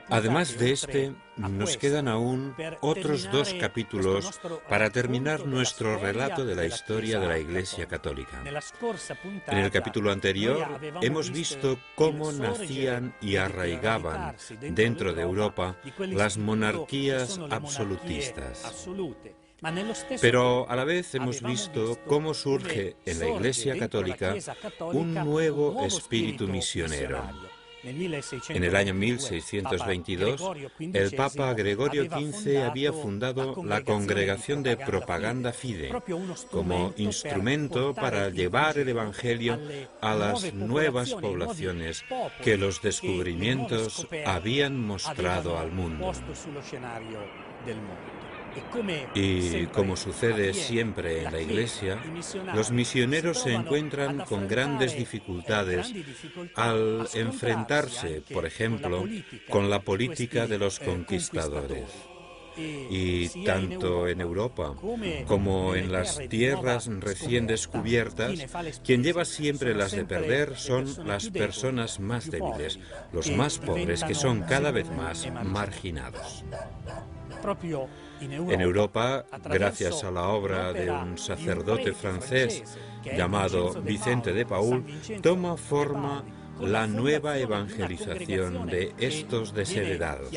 Además de este, nos quedan aún otros 2 capítulos para terminar nuestro relato de la historia de la Iglesia Católica. En el capítulo anterior hemos visto cómo nacían y arraigaban dentro de Europa las monarquías absolutistas. Pero a la vez hemos visto cómo surge en la Iglesia Católica un nuevo espíritu misionero. En el año 1622, el Papa Gregorio XV había fundado la Congregación de Propaganda Fide como instrumento para llevar el Evangelio a las nuevas poblaciones que los descubrimientos habían mostrado al mundo. Y como sucede siempre en la Iglesia, los misioneros se encuentran con grandes dificultades al enfrentarse, por ejemplo, con la política de los conquistadores. Y tanto en Europa como en las tierras recién descubiertas, quien lleva siempre las de perder son las personas más débiles, los más pobres, que son cada vez más marginados. En Europa, gracias a la obra de un sacerdote francés llamado Vicente de Paúl, toma forma la nueva evangelización de estos desheredados.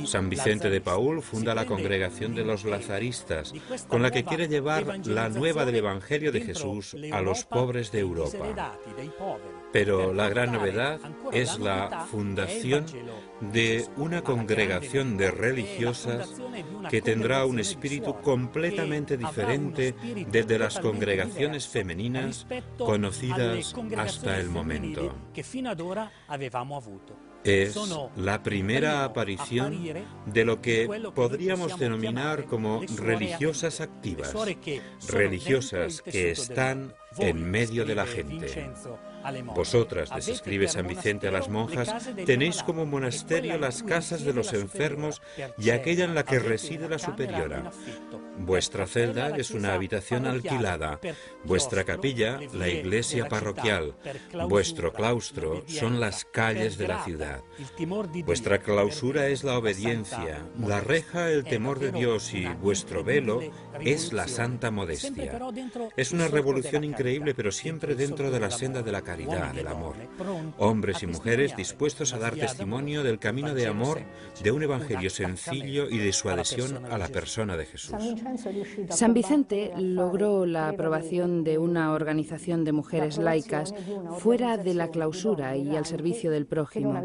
San Vicente de Paúl funda la Congregación de los Lazaristas, con la que quiere llevar la nueva del Evangelio de Jesús a los pobres de Europa. Pero la gran novedad es la fundación de una congregación de religiosas que tendrá un espíritu completamente diferente desde las congregaciones femeninas conocidas hasta el momento. Es la primera aparición de lo que podríamos denominar como religiosas activas, religiosas que están en medio de la gente. Vosotras, les escribe San Vicente a las monjas, tenéis como monasterio las casas de los enfermos y aquella en la que reside la superiora. Vuestra celda es una habitación alquilada, vuestra capilla, la iglesia parroquial, vuestro claustro son las calles de la ciudad. Vuestra clausura es la obediencia, la reja el temor de Dios y vuestro velo es la santa modestia. Es una revolución increíble, pero siempre dentro de la senda de la caridad, del amor. Hombres y mujeres dispuestos a dar testimonio del camino de amor, de un evangelio sencillo y de su adhesión a la persona de Jesús. San Vicente logró la aprobación de una organización de mujeres laicas fuera de la clausura y al servicio del prójimo.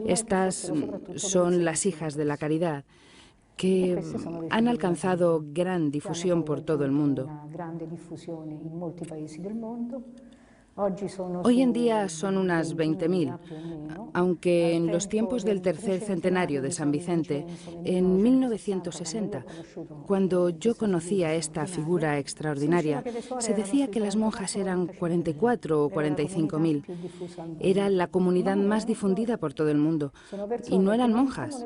Estas son las hijas de la caridad, que han alcanzado gran difusión por todo el mundo. Hoy en día son unas 20.000, aunque en los tiempos del tercer centenario de San Vicente, en 1960, cuando yo conocía esta figura extraordinaria, se decía que las monjas eran 44 o 45.000. Era la comunidad más difundida por todo el mundo, y no eran monjas.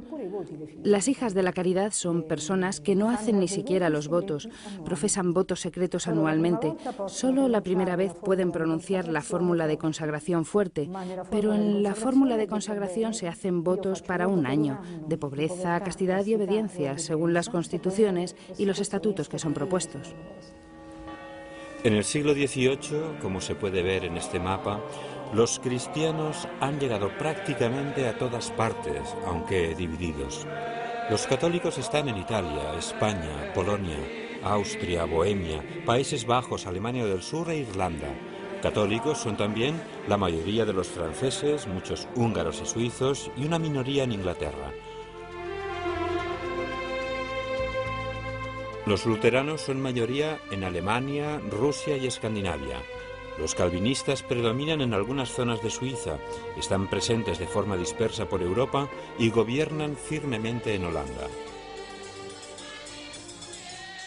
Las hijas de la caridad son personas que no hacen ni siquiera los votos, profesan votos secretos anualmente. Solo la primera vez pueden pronunciar la fórmula de consagración fuerte, pero en la fórmula de consagración se hacen votos para un año, de pobreza, castidad y obediencia, según las constituciones y los estatutos que son propuestos. En el siglo XVIII, como se puede ver en este mapa, los cristianos han llegado prácticamente a todas partes, aunque divididos. Los católicos están en Italia, España, Polonia, Austria, Bohemia, Países Bajos, Alemania del Sur e Irlanda. Católicos son también la mayoría de los franceses, muchos húngaros y suizos y una minoría en Inglaterra. Los luteranos son mayoría en Alemania, Rusia y Escandinavia. Los calvinistas predominan en algunas zonas de Suiza, están presentes de forma dispersa por Europa y gobiernan firmemente en Holanda.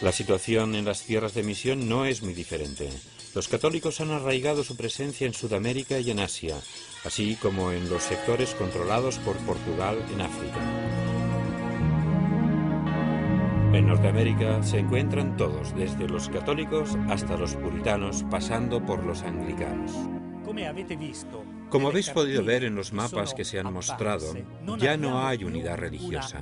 La situación en las tierras de misión no es muy diferente. Los católicos han arraigado su presencia en Sudamérica y en Asia, así como en los sectores controlados por Portugal en África. En Norteamérica se encuentran todos, desde los católicos hasta los puritanos, pasando por los anglicanos. Como habéis podido ver en los mapas que se han mostrado, ya no hay unidad religiosa.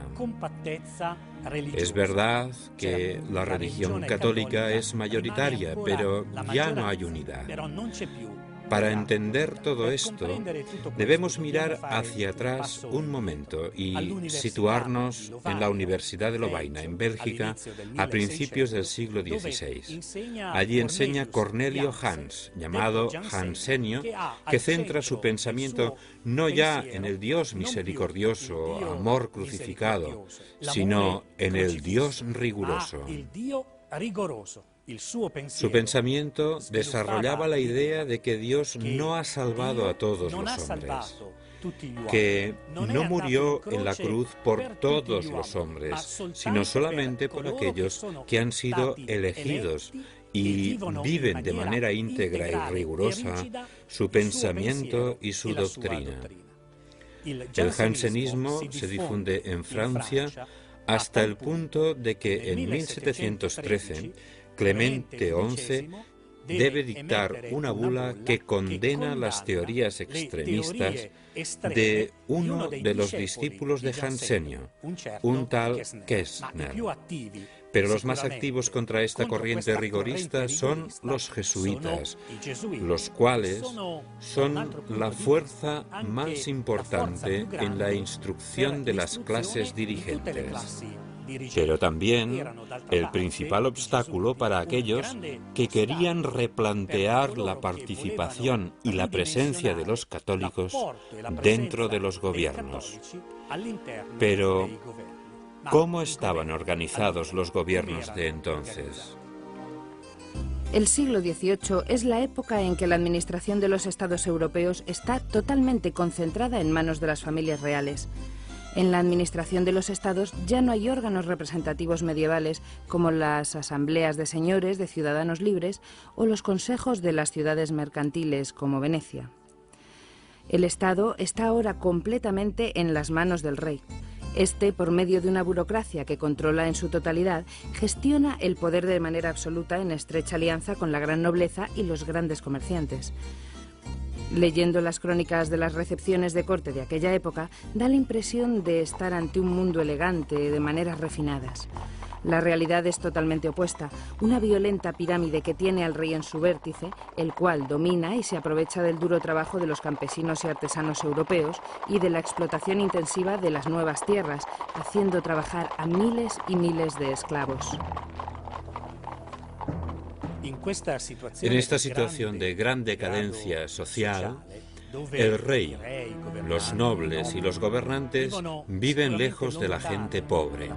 Es verdad que la religión católica es mayoritaria, pero ya no hay unidad. Para entender todo esto, debemos mirar hacia atrás un momento y situarnos en la Universidad de Lovaina, en Bélgica, a principios del siglo XVI. Allí enseña Cornelio Hans, llamado Jansenio, que centra su pensamiento no ya en el Dios misericordioso, amor crucificado, sino en el Dios riguroso. Su pensamiento desarrollaba la idea de que Dios no ha salvado a todos los hombres, que no murió en la cruz por todos los hombres, sino solamente por aquellos que han sido elegidos y viven de manera íntegra y rigurosa su pensamiento y su doctrina. El jansenismo se difunde en Francia hasta el punto de que en 1713 Clemente XI debe dictar una bula que condena las teorías extremistas de uno de los discípulos de Jansenio, un tal Kestner. Pero los más activos contra esta corriente rigorista son los jesuitas, los cuales son la fuerza más importante en la instrucción de las clases dirigentes. Pero también el principal obstáculo para aquellos que querían replantear la participación y la presencia de los católicos dentro de los gobiernos. Pero, ¿cómo estaban organizados los gobiernos de entonces? El siglo XVIII es la época en que la administración de los estados europeos está totalmente concentrada en manos de las familias reales. En la administración de los estados ya no hay órganos representativos medievales como las asambleas de señores, de ciudadanos libres o los consejos de las ciudades mercantiles como Venecia. El Estado está ahora completamente en las manos del rey. Este, por medio de una burocracia que controla en su totalidad, gestiona el poder de manera absoluta en estrecha alianza con la gran nobleza y los grandes comerciantes. Leyendo las crónicas de las recepciones de corte de aquella época, da la impresión de estar ante un mundo elegante, de maneras refinadas. La realidad es totalmente opuesta, una violenta pirámide que tiene al rey en su vértice, el cual domina y se aprovecha del duro trabajo de los campesinos y artesanos europeos y de la explotación intensiva de las nuevas tierras, haciendo trabajar a miles y miles de esclavos. En esta situación de gran decadencia social, el rey, los nobles y los gobernantes viven lejos de la gente pobre.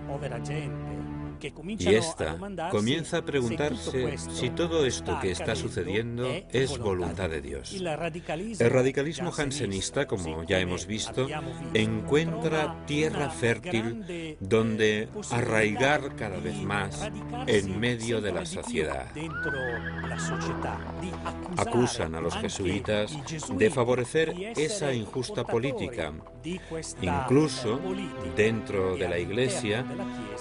Y ésta comienza a preguntarse si todo esto que está sucediendo es voluntad de Dios. El radicalismo jansenista, como ya hemos visto, encuentra tierra fértil donde arraigar cada vez más en medio de la sociedad. Acusan a los jesuitas de favorecer esa injusta política. Incluso, dentro de la Iglesia,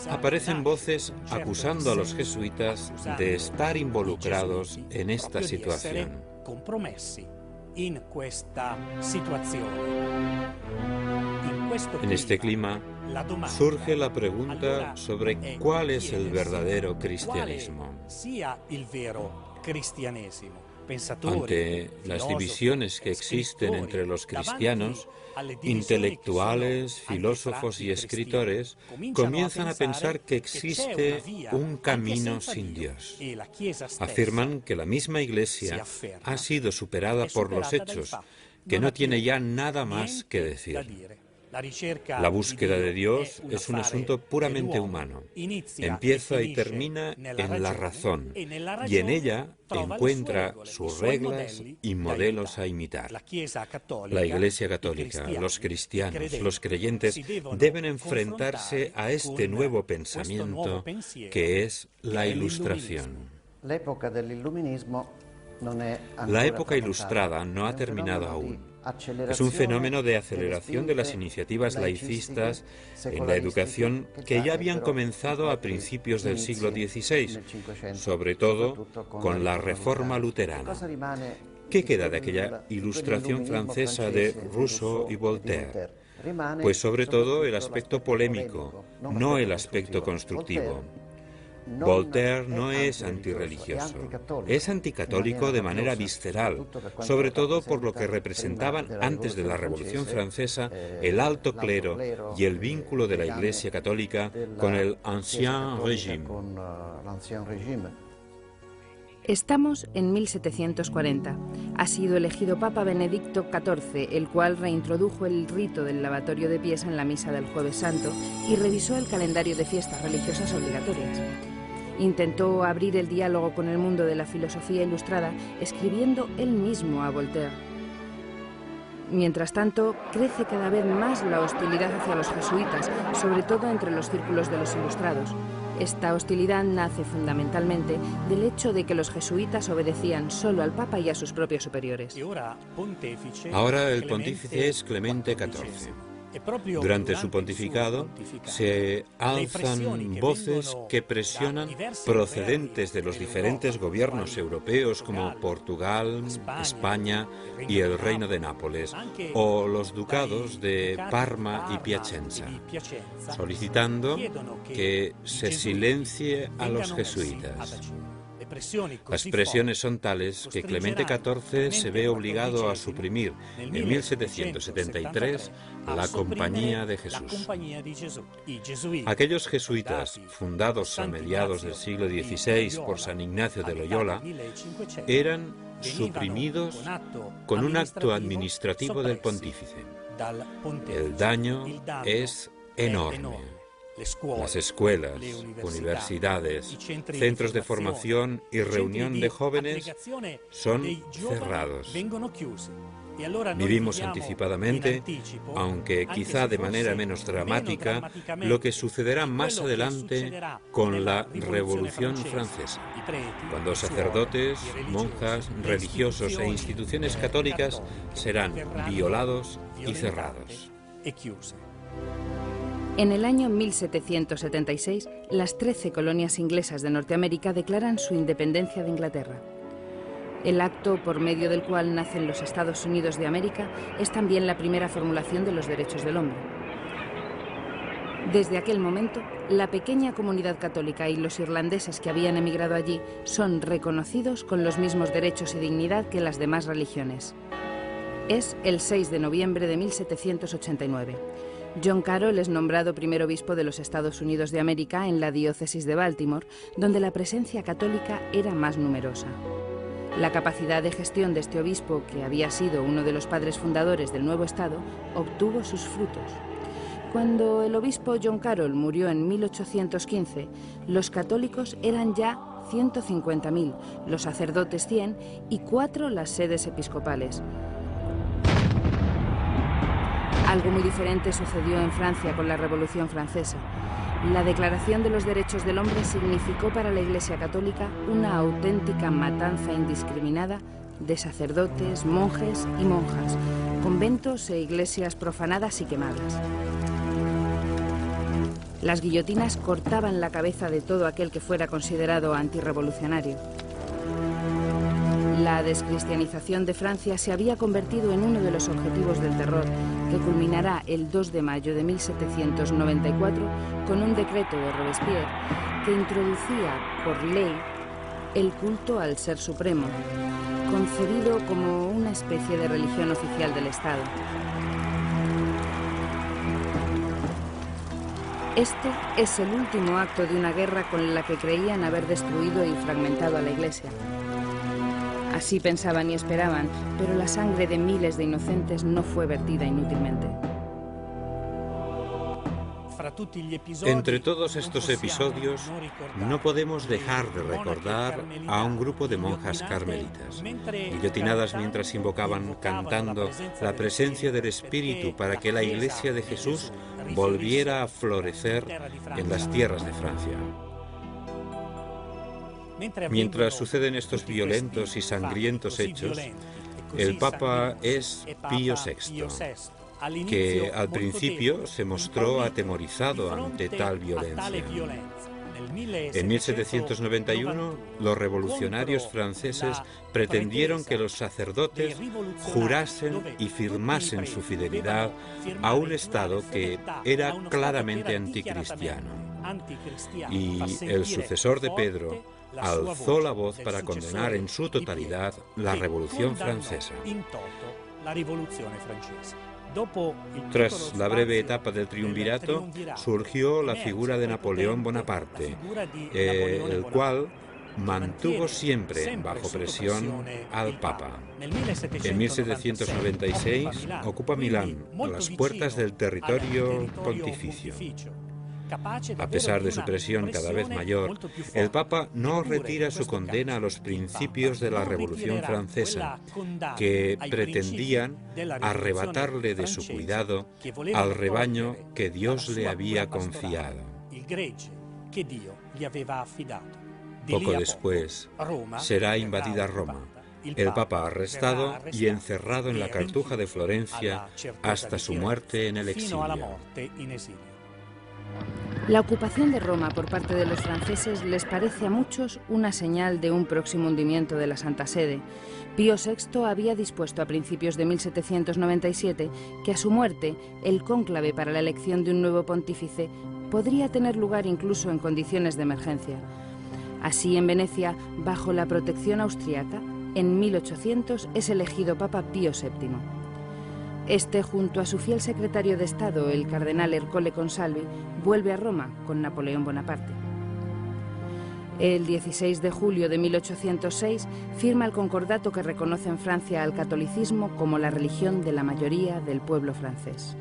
aparecen voces acusando a los jesuitas de estar involucrados en esta situación. En este clima surge la pregunta sobre cuál es el verdadero cristianismo. Ante las divisiones que existen entre los cristianos, intelectuales, filósofos y escritores comienzan a pensar que existe un camino sin Dios. Afirman que la misma Iglesia ha sido superada por los hechos, que no tiene ya nada más que decir. La búsqueda de Dios es un asunto puramente humano. Empieza y termina en la razón, y en ella encuentra sus reglas y modelos a imitar. La Iglesia Católica, los cristianos, los creyentes deben enfrentarse a este nuevo pensamiento que es la Ilustración. La época ilustrada no ha terminado aún. Es un fenómeno de aceleración de las iniciativas laicistas en la educación que ya habían comenzado a principios del siglo XVI, sobre todo con la Reforma luterana. ¿Qué queda de aquella ilustración francesa de Rousseau y Voltaire? Pues sobre todo el aspecto polémico, no el aspecto constructivo. Voltaire no es antirreligioso, es anticatólico de manera visceral, sobre todo por lo que representaban antes de la Revolución Francesa el alto clero y el vínculo de la Iglesia católica con el Ancien Régime. Estamos en 1740. Ha sido elegido Papa Benedicto XIV, el cual reintrodujo el rito del lavatorio de pies en la misa del Jueves Santo y revisó el calendario de fiestas religiosas obligatorias. Intentó abrir el diálogo con el mundo de la filosofía ilustrada, escribiendo él mismo a Voltaire. Mientras tanto, crece cada vez más la hostilidad hacia los jesuitas, sobre todo entre los círculos de los ilustrados. Esta hostilidad nace fundamentalmente del hecho de que los jesuitas obedecían solo al Papa y a sus propios superiores. Ahora el pontífice es Clemente XIV. Durante su pontificado se alzan voces que presionan procedentes de los diferentes gobiernos europeos como Portugal, España y el Reino de Nápoles, o los ducados de Parma y Piacenza, solicitando que se silencie a los jesuitas. Las presiones son tales que Clemente XIV se ve obligado a suprimir en 1773 la Compañía de Jesús. Aquellos jesuitas, fundados a mediados del siglo XVI por San Ignacio de Loyola, eran suprimidos con un acto administrativo del pontífice. El daño es enorme. Las escuelas, universidades, centros de formación y reunión de jóvenes son cerrados. Vivimos anticipadamente, aunque quizá de manera menos dramática, lo que sucederá más adelante con la Revolución Francesa, cuando sacerdotes, monjas, religiosos e instituciones católicas serán violados y cerrados. En el año 1776, las 13 colonias inglesas de Norteamérica declaran su independencia de Inglaterra. El acto por medio del cual nacen los Estados Unidos de América es también la primera formulación de los derechos del hombre. Desde aquel momento, la pequeña comunidad católica y los irlandeses que habían emigrado allí son reconocidos con los mismos derechos y dignidad que las demás religiones. Es el 6 de noviembre de 1789. John Carroll es nombrado primer obispo de los Estados Unidos de América en la diócesis de Baltimore, donde la presencia católica era más numerosa. La capacidad de gestión de este obispo, que había sido uno de los padres fundadores del nuevo estado, obtuvo sus frutos. Cuando el obispo John Carroll murió en 1815, los católicos eran ya 150.000, los sacerdotes 100 y 4 las sedes episcopales. Algo muy diferente sucedió en Francia con la Revolución Francesa. La Declaración de los Derechos del Hombre significó para la Iglesia Católica una auténtica matanza indiscriminada de sacerdotes, monjes y monjas, conventos e iglesias profanadas y quemadas. Las guillotinas cortaban la cabeza de todo aquel que fuera considerado antirrevolucionario. La descristianización de Francia se había convertido en uno de los objetivos del terror, que culminará el 2 de mayo de 1794 con un decreto de Robespierre que introducía por ley el culto al Ser Supremo, concebido como una especie de religión oficial del Estado. Este es el último acto de una guerra con la que creían haber destruido y fragmentado a la Iglesia. Así pensaban y esperaban, pero la sangre de miles de inocentes no fue vertida inútilmente. Entre todos estos episodios, no podemos dejar de recordar a un grupo de monjas carmelitas, guillotinadas mientras invocaban cantando la presencia del Espíritu para que la Iglesia de Jesús volviera a florecer en las tierras de Francia. Mientras suceden estos violentos y sangrientos hechos, el Papa es Pío VI, que al principio se mostró atemorizado ante tal violencia. En 1791, los revolucionarios franceses pretendieron que los sacerdotes jurasen y firmasen su fidelidad a un Estado que era claramente anticristiano. Y el sucesor de Pedro alzó la voz para condenar en su totalidad la Revolución Francesa. Tras la breve etapa del triunvirato, surgió la figura de Napoleón Bonaparte, el cual mantuvo siempre bajo presión al Papa. En 1796 ocupa Milán, a las puertas del territorio pontificio. A pesar de su presión cada vez mayor, el Papa no retira su condena a los principios de la Revolución Francesa, que pretendían arrebatarle de su cuidado al rebaño que Dios le había confiado. Poco después, será invadida Roma, el Papa arrestado y encerrado en la Cartuja de Florencia hasta su muerte en el exilio. La ocupación de Roma por parte de los franceses les parece a muchos una señal de un próximo hundimiento de la Santa Sede. Pío VI había dispuesto a principios de 1797 que a su muerte el cónclave para la elección de un nuevo pontífice podría tener lugar incluso en condiciones de emergencia. Así, en Venecia, bajo la protección austriaca, en 1800 es elegido Papa Pío VII. Este, junto a su fiel secretario de Estado, el cardenal Ercole Consalvi, vuelve a Roma con Napoleón Bonaparte. El 16 de julio de 1806 firma el concordato que reconoce en Francia al catolicismo como la religión de la mayoría del pueblo francés.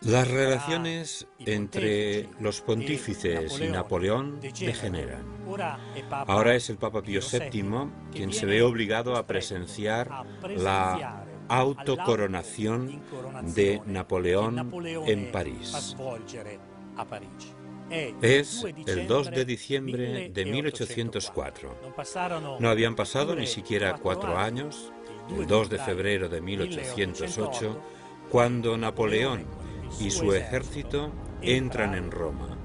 Las relaciones entre los pontífices y Napoleón degeneran. Ahora es el Papa Pío VII quien se ve obligado a presenciar la autocoronación de Napoleón en París. Es el 2 de diciembre de 1804. No habían pasado ni siquiera 4 años, el 2 de febrero de 1808, cuando Napoleón y su ejército entran en Roma,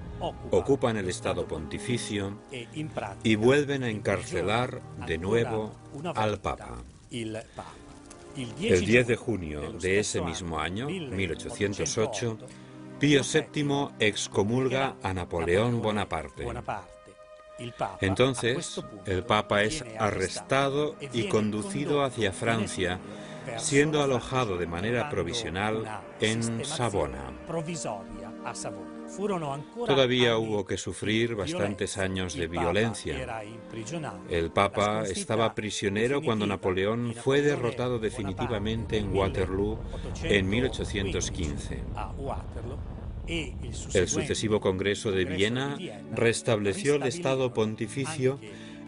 ocupan el Estado Pontificio y vuelven a encarcelar de nuevo al Papa. El 10 de junio de ese mismo año, 1808, Pío VII excomulga a Napoleón Bonaparte. Entonces, el Papa es arrestado y conducido hacia Francia, siendo alojado de manera provisional en Savona. Todavía hubo que sufrir bastantes años de violencia. El Papa estaba prisionero cuando Napoleón fue derrotado definitivamente en Waterloo en 1815. El sucesivo Congreso de Viena restableció el Estado Pontificio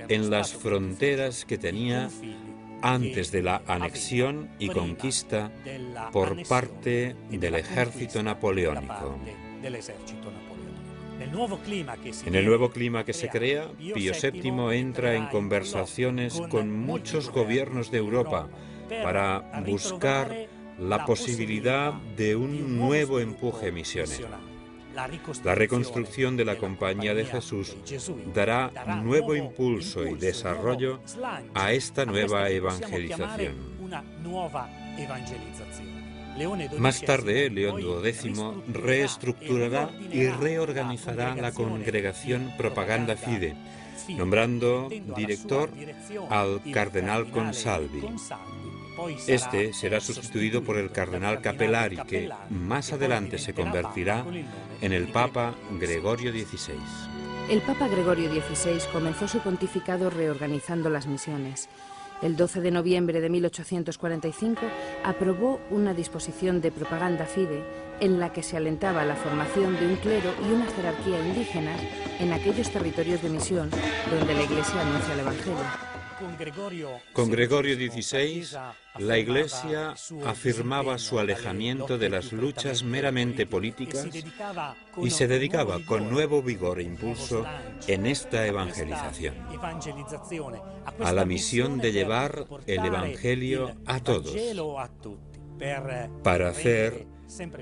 en las fronteras que tenía antes de la anexión y conquista por parte del ejército napoleónico. En el nuevo clima que se crea, Pío VII entra en conversaciones con muchos gobiernos de Europa para buscar la posibilidad de un nuevo empuje misionero. La reconstrucción de la Compañía de Jesús dará nuevo impulso y desarrollo a esta nueva evangelización. Más tarde, León XII reestructurará y reorganizará la congregación Propaganda Fide, nombrando director al cardenal Consalvi. Este será sustituido por el cardenal Capellari, que más adelante se convertirá en el Papa Gregorio XVI. El Papa Gregorio XVI comenzó su pontificado reorganizando las misiones. El 12 de noviembre de 1845 aprobó una disposición de Propaganda Fide en la que se alentaba la formación de un clero y una jerarquía indígenas en aquellos territorios de misión donde la Iglesia anuncia el Evangelio. Con Gregorio XVI, la Iglesia afirmaba su alejamiento de las luchas meramente políticas y se dedicaba con nuevo vigor e impulso en esta evangelización, a la misión de llevar el Evangelio a todos, para hacer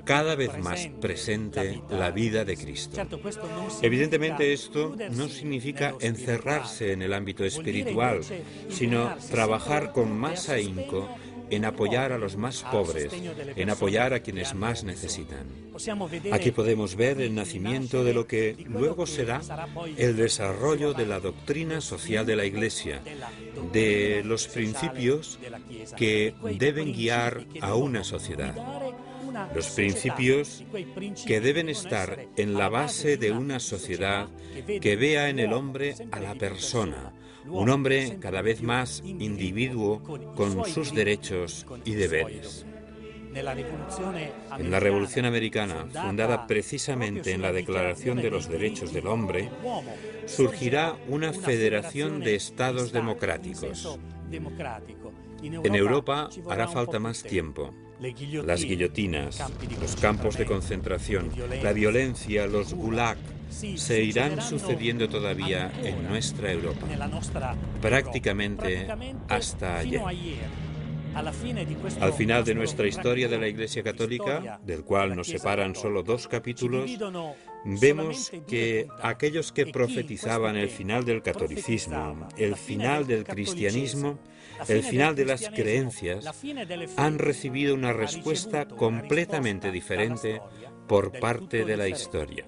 cada vez más presente la vida de Cristo. Evidentemente esto no significa encerrarse en el ámbito espiritual, sino trabajar con más ahínco en apoyar a los más pobres, en apoyar a quienes más necesitan. Aquí podemos ver el nacimiento de lo que luego será el desarrollo de la doctrina social de la Iglesia, de los principios que deben guiar a una sociedad. Los principios que deben estar en la base de una sociedad que vea en el hombre a la persona, un hombre cada vez más individuo con sus derechos y deberes. En la Revolución Americana, fundada precisamente en la Declaración de los Derechos del Hombre, surgirá una federación de estados democráticos. En Europa hará falta más tiempo. Las guillotinas, los campos de concentración, la violencia, los gulag, se irán sucediendo todavía en nuestra Europa, prácticamente hasta ayer. Al final de nuestra historia de la Iglesia Católica, del cual nos separan solo 2 capítulos, vemos que aquellos que profetizaban el final del catolicismo, el final del cristianismo, el final de las creencias, han recibido una respuesta completamente diferente por parte de la historia.